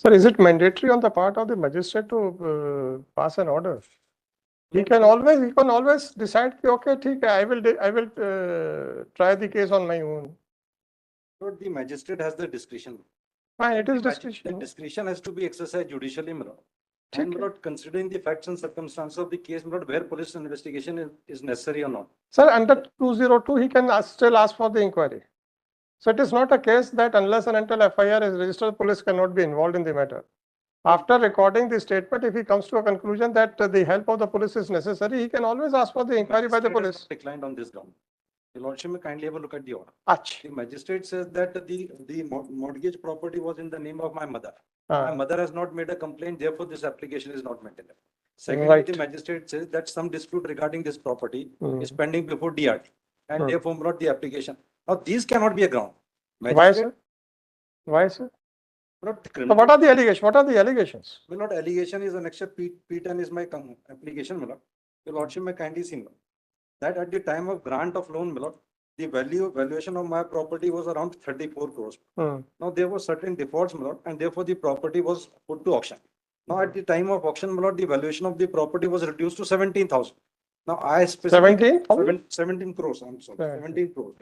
Sir, is it mandatory on the part of the magistrate to pass an order? He can always decide, okay, ठीक है, I will try the case on my own. But the magistrate has the discretion. Fine, it is The discretion. discretion has to be exercised judicially, my lord. And ठीक my है. lord, considering the facts and circumstances of the case, my lord, where police investigation is necessary or not. Sir, under 202, he can still ask for the inquiry. So it is not a case that unless and until FIR is registered, police cannot be involved in the matter. After recording the statement, if he comes to a conclusion that the help of the police is necessary, he can always ask for the inquiry by the Magistrate has police. not declined on this ground. Your lordship may kindly have a look at the order. Ach. The magistrate says that the mortgage property was in the name of my mother. Ah. My mother has not made a complaint, therefore this application is not maintained. Secondly, Right. the magistrate says that some dispute regarding this property Hmm. is pending before DRT and Hmm. therefore not the application. Now, these cannot be a ground. Why, Magistrate, sir? Why, sir? not So criminal. what are the allegations? What are the allegations? Well, not allegation is an except P10 is my application, my lord. Your lordship may kindly see, my lord, that at the time of grant of loan, my lord, the valuation of my property was around 34 crores. Hmm. Now, there were certain defaults, my lord, and therefore the property was put to auction. Now, at the time of auction, my lord, the valuation of the property was reduced to 17,000. Now, I specifically 17,000? 17 crores, I'm sorry, Yeah. 17 crores.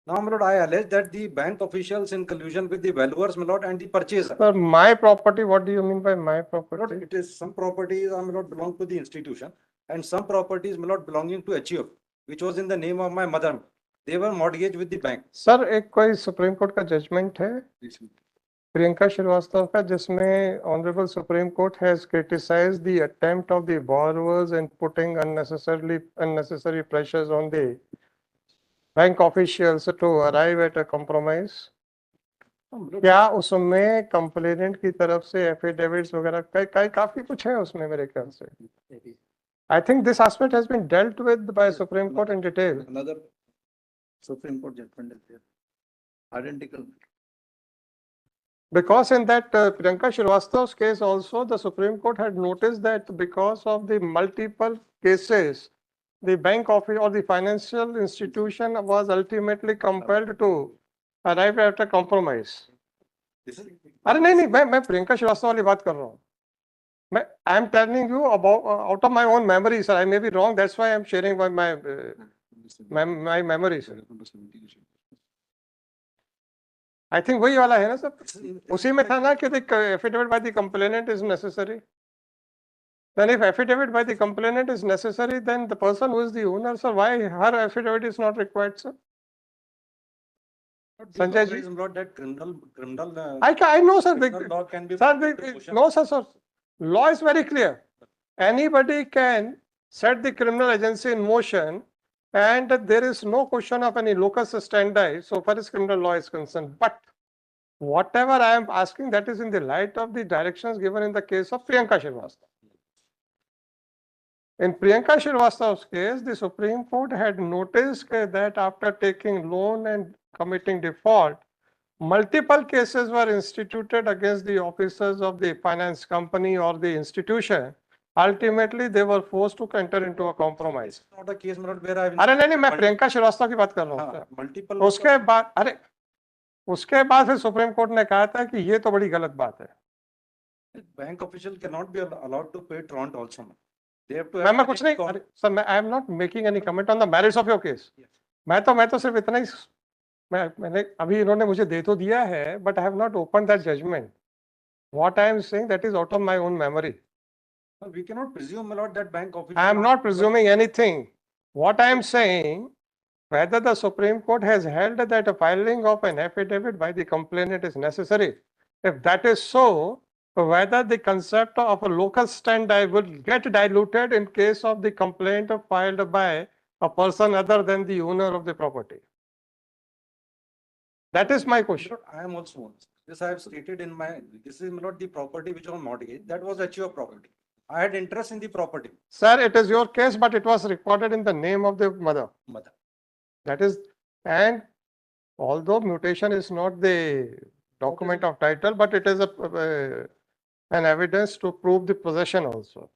Now, my lord, I allege that the bank officials in collusion with the valuers, my lord, and the purchaser. Sir, my property, what do you mean by my My lord, property? it is some properties are my lord belong to the institution and some properties my lord belonging to HUF, which was in the name of my mother. They were mortgaged with the bank. Sir एक कोई supreme court का judgement है प्रियंका श्रीवास्तव का जिसमें honourable supreme court has criticised the attempt of the borrowers in putting unnecessary pressures on the bank officials to arrive at a compromise. क्या उसमें complainant की तरफ से एफिडेविट्स वगैरह काफी कुछ है उसमें मेरे ख्याल से. I think this aspect has been dealt with by Supreme Court in detail. Another Supreme Court judgment is there. Identical. Because in that Priyanka Shrivastava's case also, the Supreme Court had noticed that because of the multiple cases, the bank office or the financial institution was ultimately compelled to arrive at a compromise. This is. अरे नहीं मैं प्रियंका श्रीवास्तव वाली बात कर रहा हूँ. I am telling you about out of my own memory, sir. I may be wrong. That's why I am sharing my memory, sir. I think वही वाला है ना सर. उसी में था ना कि the affidavit by the complainant is necessary. Then if affidavit by the complainant is necessary, then the person who is the owner, sir, why her affidavit is not required, sir? Sanjay ji? Is not that criminal. I know, sir. Criminal law can be. Sir, no, sir. Law is very clear. Anybody can set the criminal agency in motion, and there is no question of any locus standi so far as criminal law is concerned. But whatever I am asking, that is in the light of the directions given in the case of Priyanka Shrivastava. In Priyanka Shrivastava's case, the Supreme Court had noticed that after taking loan and committing default, multiple cases were instituted against the officers of the finance company or the institution. Ultimately, they were forced to enter into a compromise. Not a case where I. अरे नहीं मैं प्रियंका श्रीवास्तव की बात कर रहा हूँ. Multiple. उसके बाद फिर सुप्रीम कोर्ट ने कहा था कि ये तो बड़ी गलत बात है. Bank official cannot be allowed to pay truant also. They have to. मैं कुछ नहीं sir. I am not making any comment on the merits of your case. मैं तो सिर्फ इतना ही मैंने अभी इन्होंने मुझे दे तो दिया है, but I have not opened that judgment. What I am saying, that is out of my own memory. We cannot presume, my lord, that bank official. I am not presuming anything. What I am saying, whether the Supreme Court has held that a filing of an affidavit by the complainant is necessary. If that is so, whether the concept of a locus standi will get diluted in case of the complaint filed by a person other than the owner of the property. That is my question. I am also one. This I have stated in my. This is not the property which was mortgaged. That was HUF property. I had interest in the property. Sir, it is your case, but it was recorded in the name of the mother. That is, and although mutation is not the document of title, but it is an evidence to prove the possession also.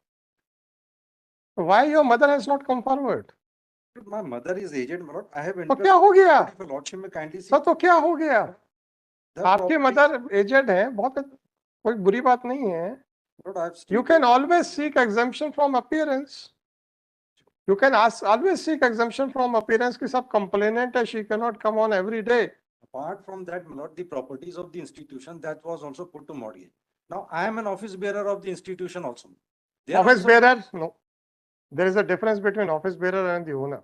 Why your mother has not come forward? My mother is aged, my lord. I have तो interest. क्या हो गया? If your lordship may kindly see. Sir तो क्या हो गया? The आपके property- mother aged हैं, बहुत कोई बुरी बात नहीं है. Lord, I've You can always seek exemption from appearance. You can always seek exemption from appearance कि सब complainant है, she cannot come on every day. Apart from that, my lord, the properties of the institution that was also put to mortgage. Now, I am an office bearer of the institution also. There Office also- bearer, no. There is a difference between office bearer and the owner.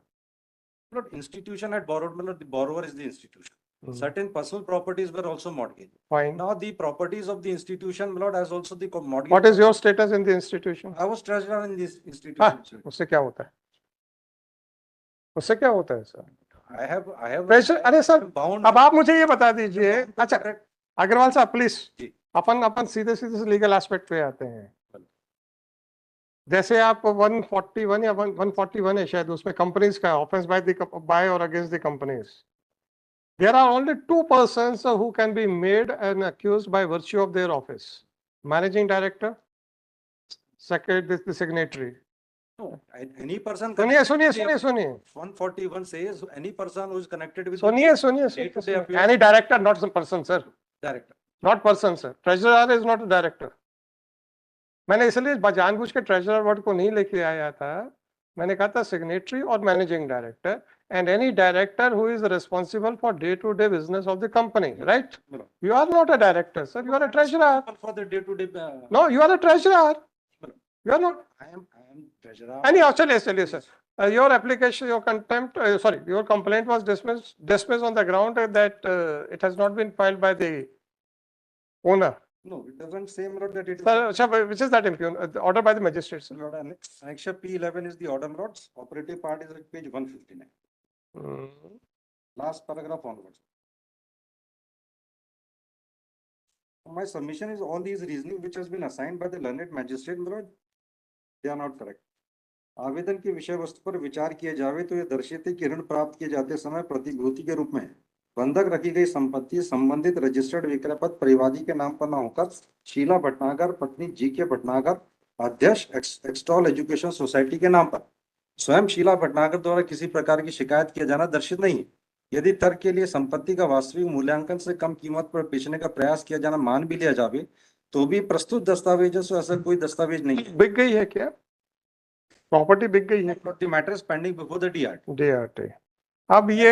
Lord, institution had borrowed, my lord, the borrower is the institution. Mhm. Certain personal properties were also mortgaged. Fine. Now, the properties of the institution, my lord, as also the mortgage. What is your status in the institution? I was treasurer in this institution. हाँ, sir. उससे क्या होता है? उससे क्या होता है sir? I have. Treasurer, अरे सर, bound. अब आप मुझे ये बता दीजिए. bound to अच्छा, protect- अग्रवाल साहब प्लीज, जी। अपन सीधे सीधे लीगल एस्पेक्ट पे आते हैं. जैसे आप 141 या 141 है शायद, उसमें कंपनीज का ऑफेंस बाय और against the companies. There are only two persons who can be made and accused by virtue of their office: managing director, secretary, the signatory. No, any person. सुनिए. 141 says any person who is connected with. सुनिए. Any director, not some person, sir. Director. Not person, sir. Treasurer is not a director. मैंने इसलिए जानबूझ के treasurer word को नहीं लेके आया था. मैंने कहा था सिग्नेटरी और managing director, and any director who is responsible for day-to-day business of the company, right? No. You are not a director, sir. You are a treasurer. For the day-to-day. No, you are a treasurer. You are not. I am treasurer. Anyhow, चलिए sir. Your application, your contempt, your complaint was dismissed on the ground that it has not been filed by the owner. No, it doesn't say, my lord, that it is. Sir, which is that impugn? Order by the magistrate, sir. Lord, Annexure P11 is the order, my lords. Operative part is at page 159. Last paragraph onwards. My submission is all these reasoning which has been assigned by the learned magistrate, my lord, they are not correct. आवेदन की विषय वस्तु पर विचार किया जावे तो ये दर्शाते कि ऋण प्राप्त किए जाते समय प्रतिभूति के रूप में बंधक रखी गई संपत्ति संबंधित रजिस्टर्ड विक्रय पत्र परिवादी के नाम पर न होकर शीला भटनागर पत्नी जी के भटनागर अध्यक्ष एक्सटॉल एजुकेशन सोसाइटी के नाम पर स्वयं शीला भटनागर द्वारा किसी प्रकार की शिकायत किया जाना दर्शित नहीं है. यदि तर्क के लिए संपत्ति का वास्तविक मूल्यांकन से कम कीमत पर बेचने का प्रयास किया जाना मान भी लिया जावे तो भी प्रस्तुत दस्तावेजों से ऐसा कोई दस्तावेज नहीं है. बिक गई है क्या? प्रॉपर्टी बिक गई है? The matter is pending before the DRT. DRT. अब ये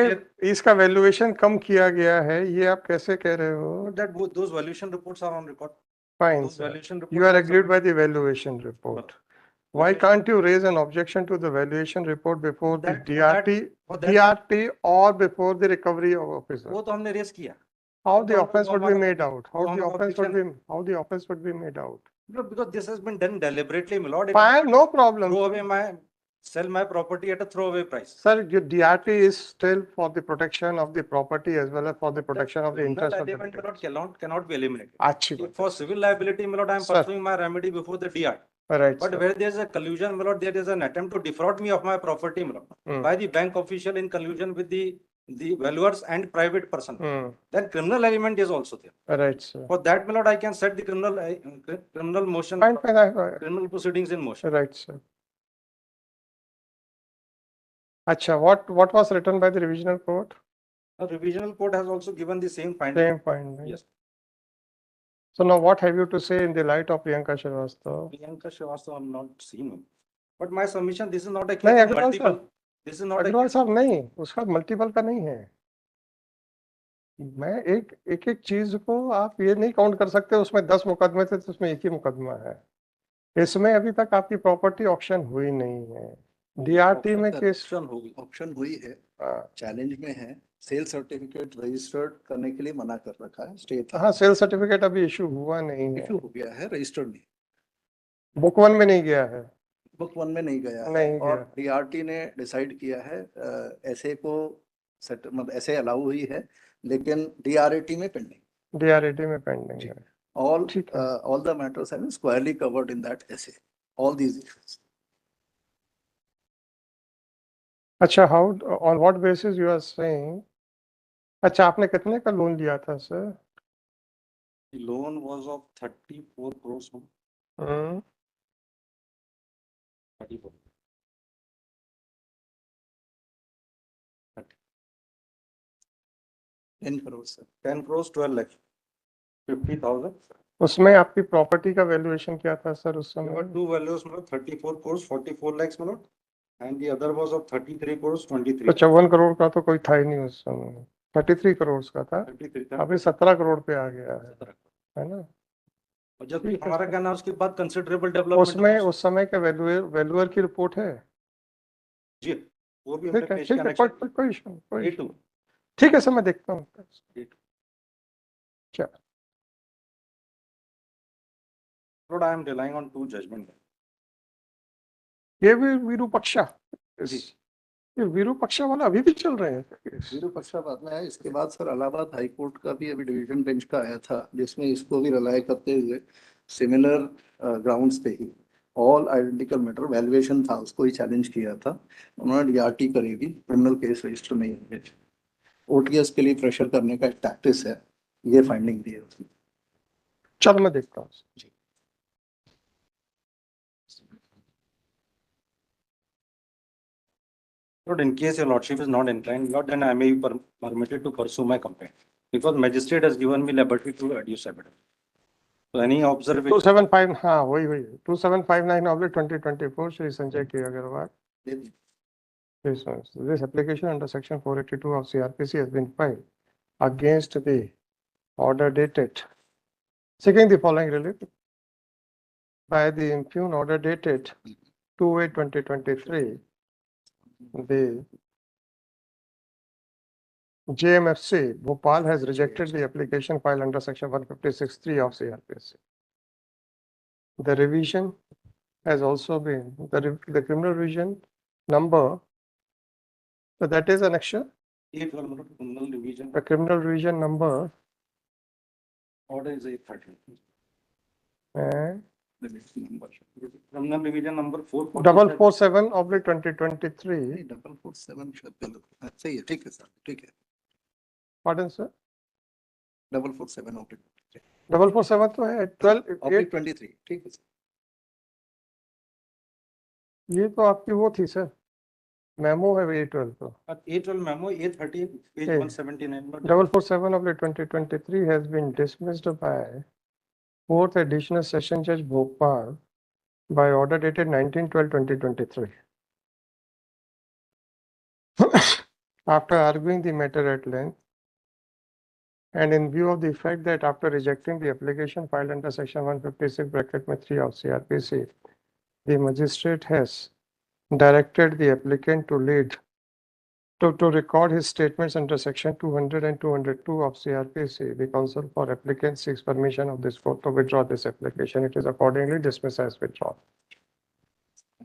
इसका वैल्यूएशन कम किया गया है, ये आप कैसे कह रहे हो? That those valuation reports are on record. Fine, Those sir. valuation reports You are are agreed by the valuation report. Why can't you raise an objection to the valuation report before the DRT or before the recovery officer? वो तो हमने race किया. How the offense would be made out? How the offense would be made out? Because this has been done deliberately, my lord. Fine, no problem. Throw away sell my property at a throwaway price. Sir, your DRT is still for the protection of the property as well as for the protection of the interest of the element cannot be eliminated. Achhi. For civil liability, my lord, I am pursuing my remedy before the DRT. Right. But where there is a collusion, my lord, there is an attempt to defraud me of my property, my lord, by the bank official in collusion with the valuers and private person. Then criminal element is also there. Right, sir. For that, my lord, I can set the criminal motion. Fine. Criminal proceedings in motion. Right, sir. Acha, what was written by the revisional court? The revisional court has also given the same finding. Same finding. Yes. So now what have you to say in the light of Priyanka Srivastava? Priyanka Srivastava, I'm not seeing him. But my submission, this is not a case नहीं, of Agarwal multiple. साहब, This is not a Agarwal case. साहब नहीं, उसका multiple का नहीं है. मैं एक चीज को आप ये नहीं काउंट कर सकते उसमें 10 मुकदमे थे तो उसमें एक ही मुकदमा है. इसमें अभी तक आपकी प्रॉपर्टी ऑक्शन हुई नहीं है. DRT में केस ऑप्शन हुई है, चैलेंज में है. सेल सर्टिफिकेट रजिस्टर्ड करने के लिए मना कर रखा है स्टेट. हाँ, सेल सर्टिफिकेट अभी इशू हुआ नहीं है. इशू हो गया है, रजिस्टर्ड नहीं. बुक 1 में नहीं गया है. बुक 1 में नहीं गया नहीं है. गया. और DRT ने डिसाइड किया है ऐसे को मतलब ऐसे अलाउ हुई है लेकिन DRT में पेंडिंग. DRT में पेंडिंग है. all the matters have been squarely covered in that essay, all these issues. अच्छा, how on what basis you are saying? अच्छा, आपने कितने का लोन लिया था sir? The loan was of 34 crores. 34. 10 crores, sir. 10 crores, 12 lakhs. 50,000. उसमें आपकी property का वैल्यूएशन क्या था सर उस There समय? were two values, 34 crores, 44 lakhs, and the other was of 33 crores, 23. तो 54 करोड़ का तो कोई था ही नहीं उस समय, 33 करोड़ का था, 33 अभी 17 करोड़ पे आ गया है ना? और जब ठीक है हमारा सर। कहना उसके बाद कंसिडरेबल डेवलपमेंट उसमें उस समय का वैल्यूअर की रिपोर्ट है? जी, वो भी हमने ठीक है, पेश ठीक किया है, कोई इशू नहीं, कोई A2. issue नहीं। ठीक है सर, मैं देखता हूँ। चलो, Lord, I am relying on two judgment. ये भी विरूपक्षा, जी। ये विरूपक्षा वाला अभी भी चल रहे हैं? विरूपक्षावाद में है। इसके बाद सर इलाहाबाद हाई कोर्ट का भी अभी डिवीजन बेंच का आया था, जिसमें इसको भी रिलाय करते हुए सिमिलर ग्राउंड्स पे ही ऑल आइडेंटिकल मैटर वैल्यूएशन था, उसको ही चैलेंज किया था। उन्होंने डीआरटी करेगी, क्रिमिनल केस रजिस्टर नहीं है, ओटीएस के लिए प्रेशर करने का एक टैक्टिस है, ये फाइंडिंग दी है उसमें। चलो मैं देखता हूँ। Lord, in case your lordship is not inclined, Lord, then I may be permitted to pursue my complaint because magistrate has given me liberty to adduce evidence. So any observation. 275, हाँ वही 2759/2024 श्री संजय के Agarwal. This application under section 482 of CRPC has been filed against the order dated seeking the following relief by the impugn order dated 2/8/2023. The JMFC Bhopal has rejected the application filed under section 156(3) of CRPC. The revision has also been the criminal revision number. So that is annexure. Criminal division The criminal revision number order is 830. and Criminal division number 447/2023. 447 सही है, ठीक है sir, ठीक है। Pardon sir? 447 oblique 447 तो है 23, ठीक है सर। ये तो आपकी वो थी सर, मेमो है 812 तो. A12 memo 830 page Okay. 179. 447/2023 has been dismissed by Fourth Additional Session Judge Bhopal by order dated 19/12/2023. After arguing the matter at length and in view of the fact that after rejecting the application filed under section 156(3) of CRPC, the magistrate has directed the applicant to record his statements under section 200 and 202 of CRPC. The counsel for applicant seeks permission of this court to withdraw this application. It is accordingly dismissed as withdrawn.